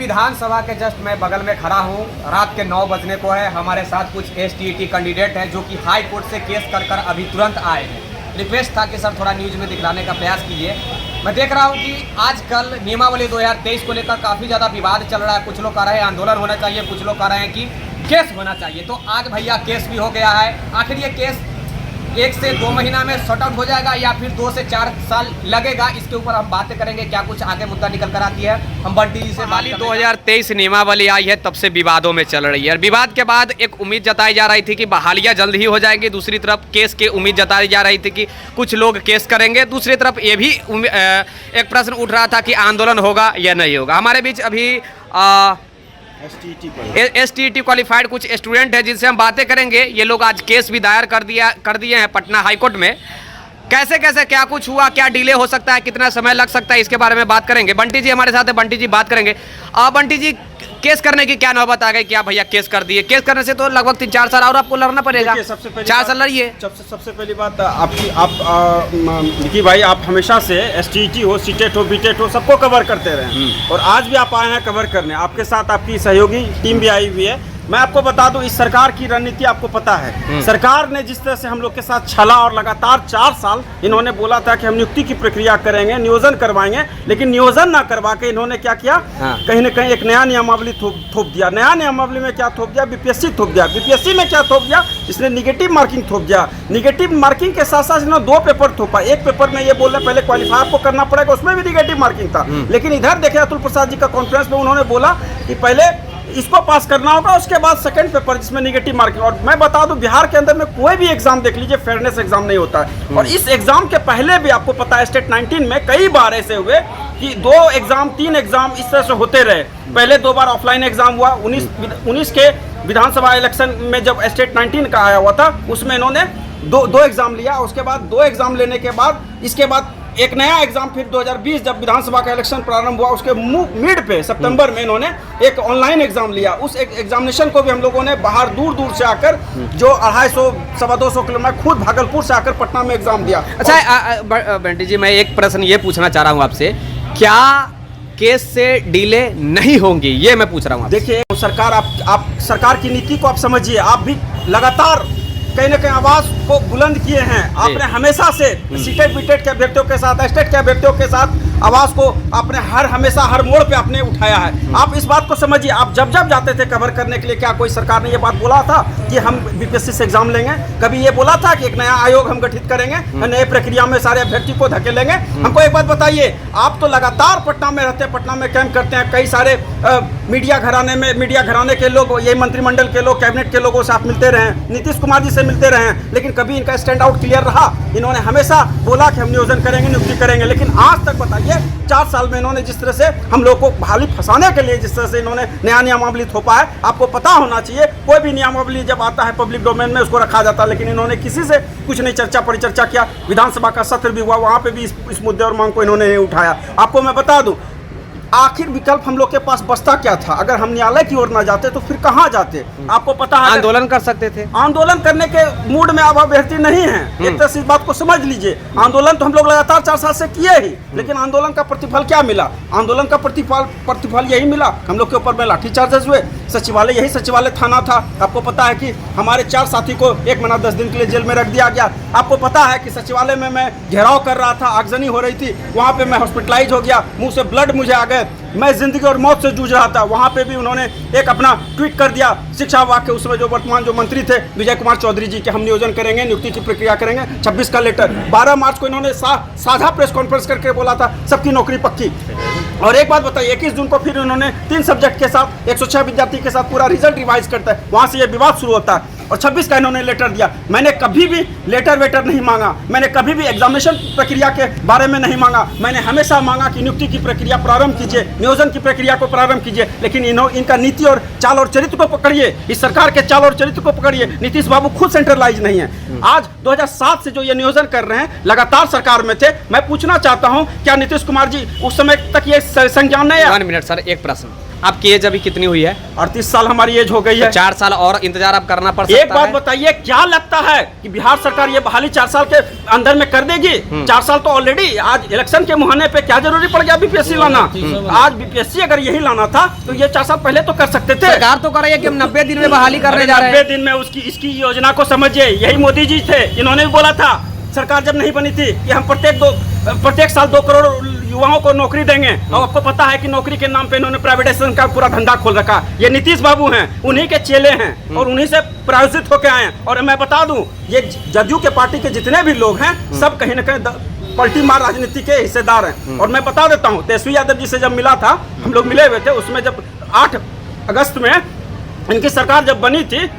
विधानसभा के जस्ट मैं बगल में खड़ा हूँ। रात के 9 बजने को है। हमारे साथ कुछ STET कैंडिडेट हैं जो कि हाई कोर्ट से केस कर अभी तुरंत आए हैं। रिक्वेस्ट था कि सर थोड़ा न्यूज़ में दिखलाने का प्रयास कीजिए। मैं देख रहा हूँ कि आजकल नियमावली 2023 को लेकर काफ़ी ज़्यादा विवाद चल रहा है। कुछ लोग कह रहे हैं आंदोलन होना चाहिए, कुछ लोग कह रहे हैं कि केस होना चाहिए। तो आज भैया केस भी हो गया है। आखिर ये केस 1 से 2 महीना में सॉर्ट आउट हो जाएगा या फिर 2 से 4 साल लगेगा, इसके ऊपर हम बातें करेंगे। क्या कुछ आगे मुद्दा निकल कर आती है, हम बंटी जी से बात। 2023 नियमावली आई है, तब से विवादों में चल रही है। और विवाद के बाद एक उम्मीद जताई जा रही थी कि बहालियां जल्द ही हो जाएगी। दूसरी तरफ केस की उम्मीद जताई जा रही थी कि कुछ लोग केस करेंगे। दूसरी तरफ ये भी एक प्रश्न उठ रहा था कि आंदोलन होगा या नहीं होगा। हमारे बीच अभी STET क्वालिफाइड कुछ स्टूडेंट है जिनसे हम बातें करेंगे। ये लोग आज केस भी दायर कर दिए हैं पटना हाई कोर्ट में। कैसे क्या कुछ हुआ, क्या डिले हो सकता है, कितना समय लग सकता है, इसके बारे में बात करेंगे। बंटी जी हमारे साथ है, बंटी जी बात करेंगे। बंटी जी, केस करने की क्या नौबत आ गई? क्या भैया केस कर दिए? केस करने से तो लगभग 3-4 साल और आपको लड़ना पड़ेगा। सबसे पहले 4 साल लड़िए। सबसे पहली बात विकी भाई, आप हमेशा से STET हो, CTET हो, BTET हो, सबको कवर करते रहे और आज भी आप आए हैं कवर करने। आपके साथ आपकी सहयोगी टीम भी आई हुई है। मैं आपको बता दूं, इस सरकार की रणनीति आपको पता है। सरकार ने जिस तरह से हम लोग के साथ छला और लगातार 4 साल इन्होंने बोला था कि हम नियुक्ति की प्रक्रिया करेंगे, नियोजन करवाएंगे, लेकिन नियोजन ना करवा के इन्होंने क्या किया, कहीं ना कहीं एक नया नियमावली थोप दिया। नया नियमावली में क्या थोप दिया? BPSC थोप दिया। BPSC में क्या थोप दिया? इसने निगेटिव मार्किंग थोप दिया। निगेटिव मार्किंग के साथ साथ इन्होंने 2 पेपर थोपा। एक पेपर में ये बोल रहे पहले क्वालिफायर को करना पड़ेगा, उसमें भी निगेटिव मार्किंग था। लेकिन इधर देखे अतुल प्रसाद जी का कॉन्फ्रेंस में उन्होंने बोला कि पहले इसको पास करना होगा, उसके बाद सेकंड पेपर जिसमें निगेटिव मार्किंग। और मैं बता दूं, बिहार के अंदर में कोई भी एग्जाम देख लीजिए, फेयरनेस एग्जाम नहीं होता है। और इस एग्जाम के पहले भी आपको पता है स्टेट 19 में कई बार ऐसे हुए कि 2 एग्जाम 3 एग्जाम इस तरह से होते रहे। पहले 2 बार ऑफलाइन एग्जाम हुआ। 19 के विधानसभा इलेक्शन में जब स्टेट 19 का आया हुआ था, उसमें इन्होंने दो एग्जाम लिया। उसके बाद 2 एग्जाम लेने के बाद इसके बाद एक नया एग्जाम फिर 2020 जब विधानसभा का इलेक्शन प्रारंभ हुआ, उसके मिड पे सितंबर में इन्होंने एक ऑनलाइन एग्जाम लिया। उस एग्जामिनेशन को भी हम लोगों ने बाहर दूर से आकर, जो 250-200 किलोमीटर, खुद भागलपुर से आकर पटना में एग्जाम दिया। अच्छा बंटी जी, मैं एक प्रश्न ये पूछना चाह रहा हूँ आपसे, क्या केस से डिले नहीं होंगी, ये मैं पूछ रहा हूँ। देखिए सरकार, आप सरकार की नीति को आप समझिए। आप भी लगातार कहीं ना कहीं आवाज को बुलंद किए हैं। आपने हमेशा से CTET BTET के अभ्यर्थियों के साथ, STET के अभ्यर्थियों के साथ आवाज को आपने हमेशा हर मोड़ पे आपने उठाया है। आप इस बात को समझिए। आप जब जाते थे कवर करने के लिए, क्या कोई सरकार ने ये बात बोला था कि हम BPSC से एग्जाम लेंगे? कभी ये बोला था कि एक नया आयोग हम गठित करेंगे, नए प्रक्रिया में सारे अभ्यर्थी को धकेलेंगे? हमको एक बात बताइए, आप तो लगातार पटना में रहते हैं, पटना में कैंप करते हैं। कई सारे मीडिया घराने के लोग, ये मंत्रिमंडल के लोग, कैबिनेट के लोगों से आप मिलते रहे, नीतीश कुमार जी से मिलते रहे, लेकिन कभी इनका स्टैंड आउट क्लियर रहा? इन्होंने हमेशा बोला कि हम नियोजन करेंगे, नियुक्ति करेंगे, लेकिन आज तक बताइए 4 साल में इन्होंने जिस तरह से हम लोग को बहाली फंसाने के लिए जिस तरह से इन्होंने नया नियमावली थोपा है, आपको पता होना चाहिए। कोई भी नियमावली जब आता है पब्लिक डोमेन में उसको रखा जाता है, लेकिन इन्होंने किसी से कुछ नहीं परिचर्चा किया। विधानसभा का सत्र भी हुआ, वहाँ पे भी इस मुद्दे और मांग को इन्होंने नहीं उठाया। आपको मैं बता दूं, आखिर विकल्प हम लोग के पास बचता क्या था? अगर हम न्यायालय की ओर ना जाते तो फिर कहाँ जाते? आपको पता है, आंदोलन कर सकते थे। आंदोलन करने के मूड में अब अभ्यर्थी नहीं है। एक तरह से इस बात को समझ लीजिए। आंदोलन तो हम लोग लगातार 4 साल से किए ही, लेकिन आंदोलन का प्रतिफल क्या मिला? आंदोलन का प्रतिफल यही मिला, हम लोग के ऊपर में लाठी चार्जेस हुए। यही सचिवालय थाना था। आपको पता है कि हमारे 4 साथी को 1 महीना 10 दिन के लिए जेल में रख दिया गया। आपको पता है कि सचिवालय में मैं घेराव कर रहा था, आगजनी हो रही थी, वहाँ पे मैं हॉस्पिटलाइज हो गया, मुंह से ब्लड मुझे आ गए। मैं जिंदगी और मौत से जूझ रहा था। वहाँ पे भी उन्होंने एक अपना ट्वीट कर दिया शिक्षा विभाग के उसमें जो वर्तमान जो मंत्री थे विजय कुमार चौधरी जी, के हम नियोजन करेंगे, नियुक्ति की प्रक्रिया करेंगे। 26 का लेटर 12 मार्च को इन्होंने साझा प्रेस कॉन्फ्रेंस करके बोला था सबकी नौकरी पक्की। और एक बात बताइए, 21 जून को फिर उन्होंने 3 सब्जेक्ट के साथ 106 विद्यार्थी के साथ पूरा रिजल्ट रिवाइज करता है, वहाँ से ये विवाद शुरू होता है। और 26 का इन्होंने लेटर दिया। मैंने कभी भी लेटर वेटर नहीं मांगा, मैंने कभी भी एग्जामिनेशन प्रक्रिया के बारे में नहीं मांगा। मैंने हमेशा मांगा कि नियुक्ति की प्रक्रिया प्रारंभ कीजिए, नियोजन की प्रक्रिया को प्रारंभ कीजिए। लेकिन इनका नीति और चाल और चरित्र को पकड़िए, इस सरकार के चाल और चरित्र को पकड़िए। नीतीश बाबू खुद सेंट्रलाइज नहीं है। आज 2007 से जो ये नियोजन कर रहे हैं, लगातार सरकार में थे। मैं पूछना चाहता हूँ, क्या नीतीश कुमार जी उस समय तक ये संज्ञान नहीं? 1 मिनट सर, एक प्रश्न। आपकी एज अभी कितनी हुई है? 38 साल हमारी एज हो गई है। 4 साल और इंतजार अब करना पड़ सकता है। एक बात बताइए, क्या लगता है कि बिहार सरकार ये बहाली 4 साल के अंदर में कर देगी? 4 साल तो ऑलरेडी, आज इलेक्शन के मुहाने पे क्या जरूरी पड़ गया बीपीएससी लाना? आज बीपीएससी अगर यही लाना था तो ये 4 साल पहले तो कर सकते थे। सरकार तो कर रही है कि हम 90 दिन में बहाली करने जा रहे हैं। 90 दिन में इसकी योजना को समझिए। यही मोदी जी थे, इन्होंने भी बोला था सरकार जब नहीं बनी थी कि हम प्रत्येक साल 2 करोड़ युवाओं को नौकरी देंगे। और आपको पता है कि नौकरी के नाम पे इन्होंने प्राइवेटाइजेशन का पूरा धंधा खोल रखा। ये नीतीश बाबू हैं, उन्हीं के चेले हैं और उन्हीं से प्रायोजित होकर आए हैं। और मैं बता दूं, ये जदयू के पार्टी के जितने भी लोग हैं सब कहीं ना कहीं पलटी मार राजनीति के हिस्सेदार हैं। और मैं बता देता हूँ, तेजस्वी यादव जी से जब मिला था, हम लोग मिले हुए थे, उसमें जब 8 अगस्त में इनकी सरकार जब बनी थी,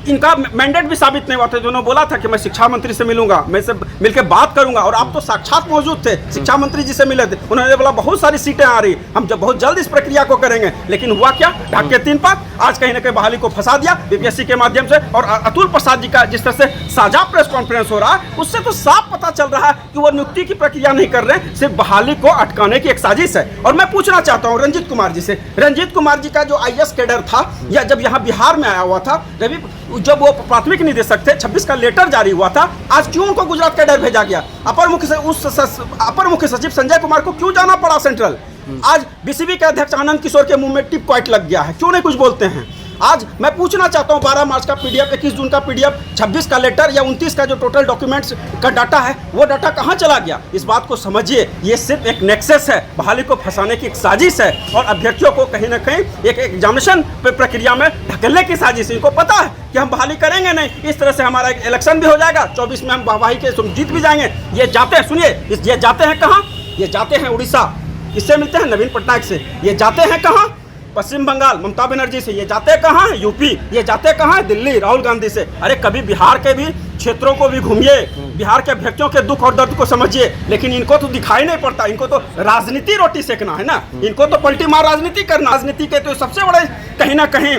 इनका मैंडेट भी साबित नहीं हुआ था। उन्होंने बोला था कि मैं शिक्षा मंत्री से मिलूंगा, मैं से मिलकर बात करूंगा। और आप तो साक्षात मौजूद थे, शिक्षा मंत्री जी से मिले थे। उन्होंने बोला बहुत सारी सीटें आ रही, हम जब बहुत जल्द इस प्रक्रिया को करेंगे। लेकिन हुआ क्या? ढाक के 3 पाक। आज कहीं ना कहीं बहाली को फंसा दिया बीपीएससी के माध्यम से। और अतुल प्रसाद जी का जिस तरह से साझा प्रेस कॉन्फ्रेंस हो रहा है, उससे तो साफ पता चल रहा है कि वो नियुक्ति की प्रक्रिया नहीं कर रहे हैं, सिर्फ बहाली को अटकाने की एक साजिश है। और मैं पूछना चाहता हूँ रंजीत कुमार जी से, रंजीत कुमार जी का जो IAS कैडर था, या जब यहाँ बिहार में आया हुआ था, जब वो प्राथमिक निदेशक थे, 26 का लेटर जारी हुआ था, आज क्यों उनको गुजरात कैडर भेजा गया? अपर मुख्य सचिव संजय कुमार को क्यों जाना पड़ा सेंट्रल? आज बीसीबी के अध्यक्ष आनंद किशोर के मुंह में टिप पॉइंट लग गया है, क्यों नहीं कुछ बोलते हैं? आज मैं पूछना चाहता हूं, 12 मार्च का PDF, 21 जून का PDF, 26 का लेटर या 29 का जो टोटल डॉक्यूमेंट्स का डाटा है, वो डाटा कहां चला गया? इस बात को समझिए, ये सिर्फ एक नेक्सस है, बहाली को फंसाने की एक साजिश है। और अभ्यर्थियों को कहीं ना कहीं एक एग्जामिनेशन प्रक्रिया में ढकेलने की साजिश। इनको पता है कि हम बहाली करेंगे नहीं, इस तरह से हमारा इलेक्शन भी हो जाएगा, 24 में हम वाहवाही के जीत भी जाएंगे। ये जाते हैं, सुनिए, ये जाते हैं कहाँ? ये जाते हैं उड़ीसा, किससे मिलते हैं? नवीन पटनायक से। ये जाते हैं कहाँ? पश्चिम बंगाल, ममता बनर्जी से। ये जाते कहाँ हैं? यूपी। ये जाते कहाँ हैं? दिल्ली, राहुल गांधी से। अरे कभी बिहार के भी क्षेत्रों को भी घूमिए, बिहार के अभ्यर्थियों के दुख और दर्द को समझिए। लेकिन इनको तो दिखाई नहीं पड़ता, इनको तो राजनीति रोटी सेकना है ना, इनको तो पलटी मार राजनीति करना। राजनीति के तो सबसे बड़े कहीं ना कहीं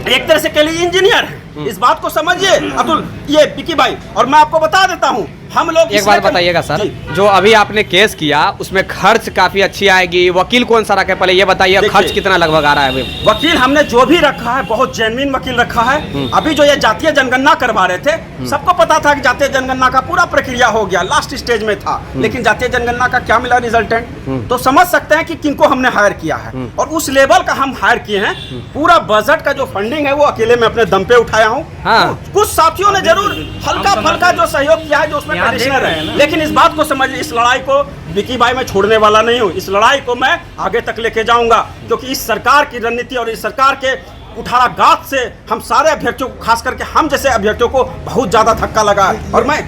एक तरह से कह लीजिए इंजीनियर है। इस बात को समझिए अतुल, ये पिकी भाई। और मैं आपको बता देता हूँ, हम लोग एक बात बताइएगा सर, जो अभी आपने केस किया उसमें खर्च काफी अच्छी आएगी, वकील कौन सा रखे, पहले ये बताइए, खर्च कितना लगभग आ रहा है? वकील हमने जो भी रखा है बहुत जेन्युइन वकील रखा है। अभी जो ये जातीय जनगणना करवा रहे थे, सबको पता था कि जातीय जनगणना का पूरा प्रक्रिया हो गया, लास्ट स्टेज में था, लेकिन जातीय जनगणना का क्या मिला रिजल्टेंट? तो समझ सकते हैं कि किनको हमने हायर किया है। और उस लेवल का हम हायर किए हैं। पूरा बजट का जो फंडिंग है वो अकेले मैं अपने दम पे उठाया हूँ। कुछ साथियों ने जरूर हल्का फल्का जो सहयोग किया है, जो उसमें कंडीशनर है, लेकिन इस बात को समझिए, इस लड़ाई को विकी भाई मैं छोड़ने वाला नहीं हूँ। इस लड़ाई को मैं आगे तक लेके जाऊंगा, क्योंकि इस सरकार की रणनीति और इस सरकार के कुठाराघात से हम सारे अभ्यर्थियों को, खास करके हम जैसे अभ्यर्थियों को बहुत ज्यादा धक्का लगा है। और मैं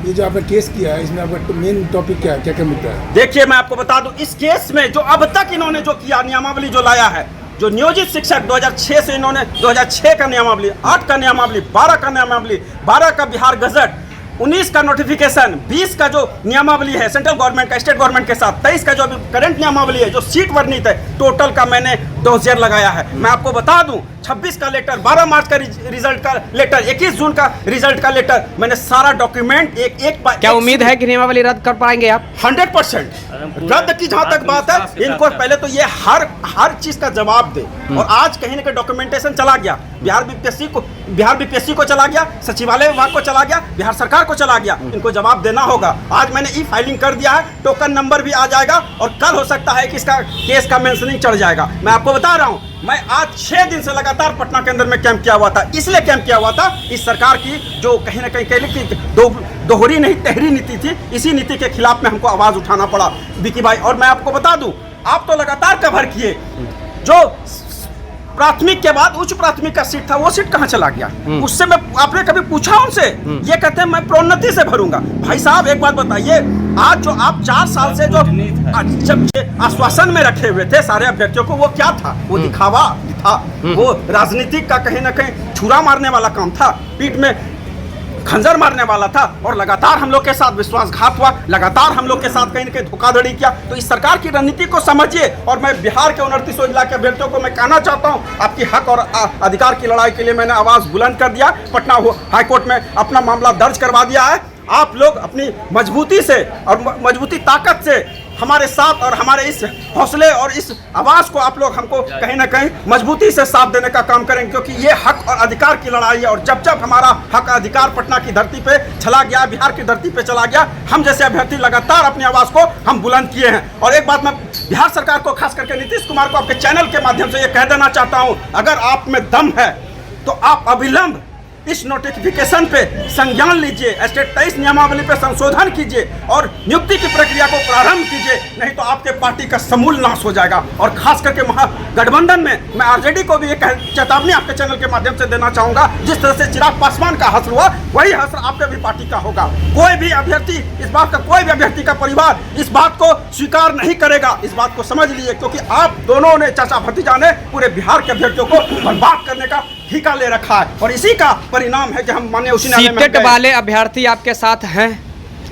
ये जो आपने केस किया है, इसमें आपका मेन टॉपिक क्या है, क्या क्या मुद्दा है? देखिए, मैं आपको बता दूं, इस केस में जो अब तक इन्होंने जो किया, नियमावली जो लाया है, जो नियोजित शिक्षक 2006 से इन्होंने 2006 का नियमावली, 8 का नियमावली, 12 का नियमावली, 12 का बिहार गजट, 19 का नोटिफिकेशन, 20 का जो नियमावली है सेंट्रल गवर्नमेंट का स्टेट गवर्नमेंट के साथ, 23 का जो अभी करंट नियमावली है, जो सीट वर्णित है, टोटल का मैंने डोजियर लगाया है। मैं आपको बता दूं, 26 का लेटर, 12 मार्च का रिजल्ट का लेटर, 21 जून का रिजल्ट का लेटर, मैंने सारा डॉक्यूमेंट एक क्या उम्मीद है कि नियमावली रद्द कर पाएंगे आप? 100% रद्द की जहां तक बात है, इनको पहले तो ये हर चीज का जवाब दे। और आज कहीं ना कहीं डॉक्यूमेंटेशन चला गया, बिहार बीपीएससी को चला गया, सचिवालय विभाग को चला गया, बिहार सरकार को चला गया। इनको जवाब देना होगा। आज मैंने ई फाइलिंग कर दिया है, टोकन नंबर भी आ जाएगा, और कल हो सकता है कि इसका केस का मेंशनिंग चढ़ जाएगा। मैं आपको बता रहा हूं, मैं आज 6 दिन से लगातार पटना के अंदर में कैंप किया हुआ था। इसलिए कैंप किया हुआ था, इस सरकार की जो कहीं ना कहीं कह ली कि दोहरी नहीं तहरी नीति थी, इसी नीति के खिलाफ में हमको आवाज उठाना पड़ा विकी भाई। और मैं आपको बता दूं, आप तो लगातार कवर किए, जो प्राथमिक के बाद उच्च प्राथमिक का सीट था, वो सीट कहां चला गया? उससे मैं, आपने कभी पूछा उनसे? ये कहते हैं मैं प्रोन्नति से भरूंगा। भाई साहब एक बात बताइए, आज जो आप 4 साल से जो आश्वासन में रखे हुए थे सारे अभ्यर्थियों को, वो क्या था? वो दिखावा था, वो राजनीतिक का कहीं ना कहीं छुरा मारने वाला काम था, पीठ में खंजर मारने वाला था। और लगातार हम लोग के साथ विश्वासघात हुआ, लगातार हम लोग के साथ कहीं ना कहीं धोखाधड़ी किया। तो इस सरकार की रणनीति को समझिए। और मैं बिहार के 29 जिला के अभ्यर्थियों को मैं कहना चाहता हूं, आपकी हक और अधिकार की लड़ाई के लिए मैंने आवाज बुलंद कर दिया, पटना हाईकोर्ट में अपना मामला दर्ज करवा दिया है। आप लोग अपनी मजबूती से और मजबूती ताकत से हमारे साथ और हमारे इस हौसले और इस आवाज़ को आप लोग हमको कहीं ना कहीं मजबूती से साथ देने का काम करेंगे, क्योंकि ये हक और अधिकार की लड़ाई है। और जब जब हमारा हक अधिकार पटना की धरती पे चला गया, बिहार की धरती पे चला गया, हम जैसे अभ्यर्थी लगातार अपनी आवाज़ को हम बुलंद किए हैं। और एक बात मैं बिहार सरकार को, खास करके नीतीश कुमार को आपके चैनल के माध्यम से ये कह देना चाहता हूँ, अगर आप में दम है तो आप अविलंब इस नोटिफिकेशन पे संज्ञान लीजिए, स्टेट 23 नियमावली पे संशोधन कीजिए और नियुक्ति की प्रक्रिया को प्रारंभ कीजिए, नहीं तो आपके पार्टी का समूल नाश हो जाएगा। और खास करके महागठबंधन में मैं आरजेडी को भी एक चेतावनी आपके चैनल के माध्यम से देना चाहूंगा, जिस तरह से चिराग पासवान का हश्र हुआ वही हश्र आपके भी पार्टी का होगा। कोई भी अभ्यर्थी कोई भी अभ्यर्थी का परिवार इस बात को स्वीकार नहीं करेगा, इस बात को समझ लीजिए, क्योंकि आप दोनों ने, चाचा भतीजा ने पूरे बिहार के अभ्यर्थियों को बर्बाद करने का ठेका ले रखा है। और इसी का परिणाम है कि हम माननीय उच्च न्यायालय में सीटेट वाले अभ्यर्थी आपके साथ हैं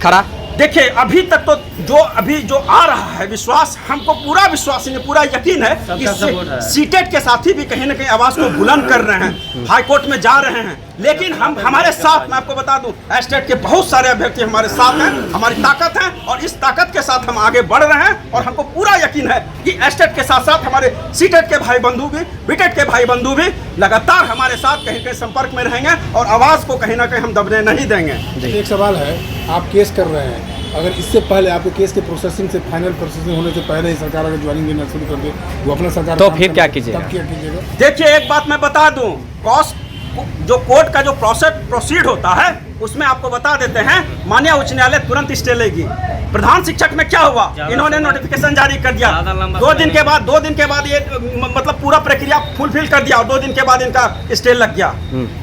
खड़ा? देखिए, अभी तक तो जो आ रहा है विश्वास, हमको पूरा विश्वास है, पूरा यकीन है कि सीटेट के साथी भी कहीं ना कहीं आवाज़ को बुलंद कर रहे हैं, हाई कोर्ट में जा रहे हैं। लेकिन हमारे साथ, मैं आपको बता दूं, स्टेट के बहुत सारे अभ्यर्थी हमारे साथ हैं, हमारी ताकत है और इस ताकत के साथ हम आगे बढ़ रहे हैं। और हमको पूरा यकीन है कि स्टेट के साथ साथ हमारे सीटेट के भाई बंधु भी, बीटेट के भाई बंधु भी लगातार हमारे साथ कहीं कहीं संपर्क में रहेंगे और आवाज़ को कहीं ना कहीं हम दबने नहीं देंगे। एक सवाल है, आप केस कर रहे हैं, अगर इससे पहले आपके केस के प्रोसेसिंग से, फाइनल प्रोसेसिंग होने से पहले ही सरकार अगर ज्वाइनिंग देना शुरू कर दे, वो अपना सरकार तो फिर क्या कीजिएगा? तब क्या कीजिएगा? देखिए, एक बात मैं बता दूं, जो कोर्ट का जो प्रोसीड होता है उसमें आपको बता देते हैं, माननीय उच्च न्यायालय तुरंत स्टे लेगी। प्रधान शिक्षक में क्या हुआ, इन्होंने नोटिफिकेशन जारी कर दिया, 2 दिन के बाद ये मतलब पूरा प्रक्रिया फुलफिल कर दिया और 2 दिन के बाद इनका स्टे लग गया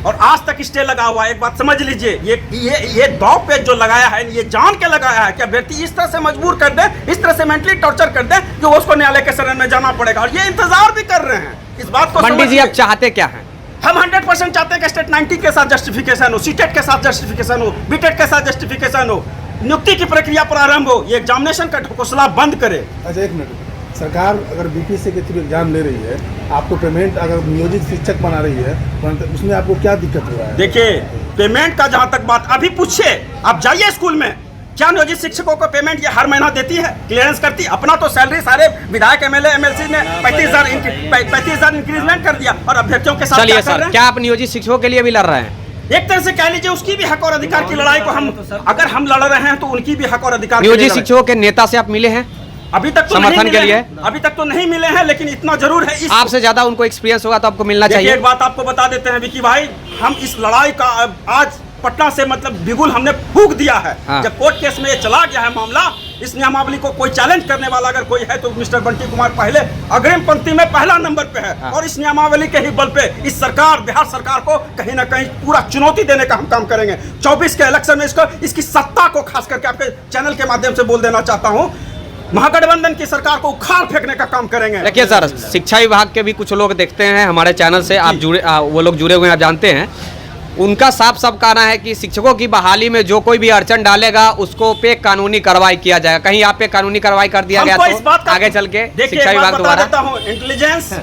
और आज तक स्टे लगा हुआ है। एक बात समझ लीजिए, ये दांव पे जो लगाया है, ये जान के लगाया है कि अभ्यर्थी इस तरह से मजबूर कर दे, इस तरह से मेंटली टॉर्चर कर दे कि उसको न्यायालय के शरण में जाना पड़ेगा। और ये इंतजार भी कर रहे हैं, इस बात को पंडित जी आप चाहते क्या हैं? हम 100% चाहते हैं कि स्टेट 90 के साथ जस्टिफिकेशन हो, सीटेट के साथ जस्टिफिकेशन हो, बीटेट के साथ जस्टिफिकेशन हो, नियुक्ति की प्रक्रिया प्रारंभ हो, ये एग्जामिनेशन का ढकोसला बंद करे। अच्छा, एक मिनट, सरकार अगर बीपीएससी के थ्रू एग्जाम ले रही है, आपको पेमेंट अगर नियोजित शिक्षक बना रही है, उसमें आपको क्या दिक्कत हो रहा है? देखिए, पेमेंट का जहाँ तक बात, अभी पूछिए, आप जाइए स्कूल में, क्या नियोजित शिक्षकों को पेमेंट ये हर महीना देती है, क्लियरेंस करती है? अपना तो सैलरी सारे विधायक एमएलए एमएलसी ने 35,000 इंक्रीजमेंट कर दिया और अभ्यर्थियों के साथ चलिए सर, क्या आप नियोजित शिक्षकों के लिए भी लड़ रहे हैं? एक तरह से कह लीजिए उसकी भी हक और अधिकार की लड़ाई को हम, अगर हम लड़ रहे हैं तो उनकी भी हक और अधिकार। नियोजित शिक्षकों के नेता से आप मिले हैं? अभी तक तो समर्थन के लिए अभी तक तो नहीं मिले हैं, लेकिन इतना जरूर है, आपसे ज्यादा उनको एक्सपीरियंस होगा तो आपको मिलना चाहिए। एक बात आपको बता देते हैं विकी भाई, हम इस लड़ाई का आज पटना से मतलब बिगुल हमने फूंक दिया है। हाँ। जब कोर्ट केस में ये चला गया है मामला, इस नियमावली को कोई चैलेंज करने वाला अगर कोई है तो मिस्टर बंटी कुमार पहले अग्रिम पंक्ति में पहला नंबर पे है। हाँ। और इस नियमावली के ही बल पे इस बिहार सरकार को कहीं ना कहीं पूरा चुनौती देने का हम काम करेंगे। 24 के इलेक्शन में इसकी सत्ता को खास करके आपके चैनल के माध्यम से बोल देना चाहता हूँ, महागठबंधन की सरकार को उखाड़ फेंकने का काम करेंगे। देखिए सर, शिक्षा विभाग के भी कुछ लोग देखते हैं हमारे चैनल से, आप जुड़े, वो लोग जुड़े हुए हैं, आप जानते हैं, उनका साफ साफ कहना है कि शिक्षकों की बहाली में जो कोई भी अड़चन डालेगा उसको पे कानूनी कार्रवाई किया जाएगा। कहीं आप पे कानूनी कार्रवाई कर दिया गया तो आगे चल के शिक्षा विभाग द्वारा इंटेलिजेंस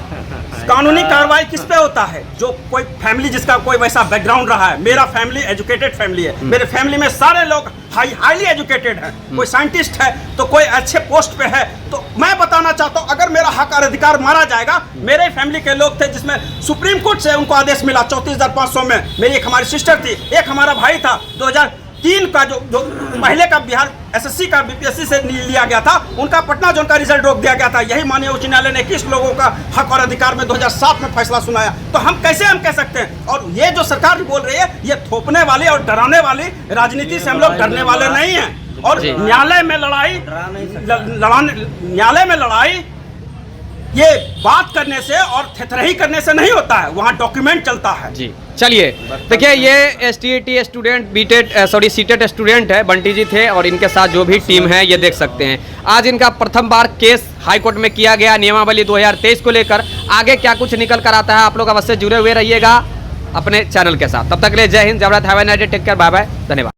कानूनी कार्रवाई किस पे होता है? जो कोई फैमिली जिसका कोई वैसा बैकग्राउंड रहा है, मेरा फैमिली एजुकेटेड फैमिली है, मेरे फैमिली में सारे लोग हाईली एजुकेटेड हैं, कोई साइंटिस्ट है तो कोई अच्छे पोस्ट पे है, तो मैं बताना चाहता हूँ अगर मेरा हक और अधिकार मारा जाएगा, मेरे फैमिली के लोग थे जिसमें सुप्रीम कोर्ट से उनको आदेश मिला 34,500 में, मेरी एक हमारी सिस्टर थी, एक हमारा भाई था, 2003 का जो पहले का बिहार एसएससी का बीपीएससी से लिया गया था, उनका पटना जोन का रिजल्ट रोक दिया गया था। यही माननीय उच्च न्यायालय ने 21 लोगों का हक और अधिकार में 2007 में फैसला सुनाया। तो हम कैसे कह सकते हैं? और ये जो सरकार बोल रही है, ये थोपने वाली और डराने वाली राजनीति से हम लोग डरने वाले नहीं हैं। और न्यायालय में लड़ाई ये बात करने से और थेथरही करने से नहीं होता है, वहाँ डॉक्यूमेंट चलता है। जी चलिए, देखिए ये एसटीईटी स्टूडेंट सीटेट स्टूडेंट है, बंटी जी थे और इनके साथ जो भी टीम है ये देख सकते हैं। आज इनका प्रथम बार केस हाई कोर्ट में किया गया नियमावली 2023 को लेकर। आगे क्या कुछ निकल कर आता है, आप लोग अवश्य जुड़े हुए रहिएगा अपने चैनल के साथ। तब तक के लिए जय हिंद, जय Bharat, have a nice day, take care, bye bye, धन्यवाद।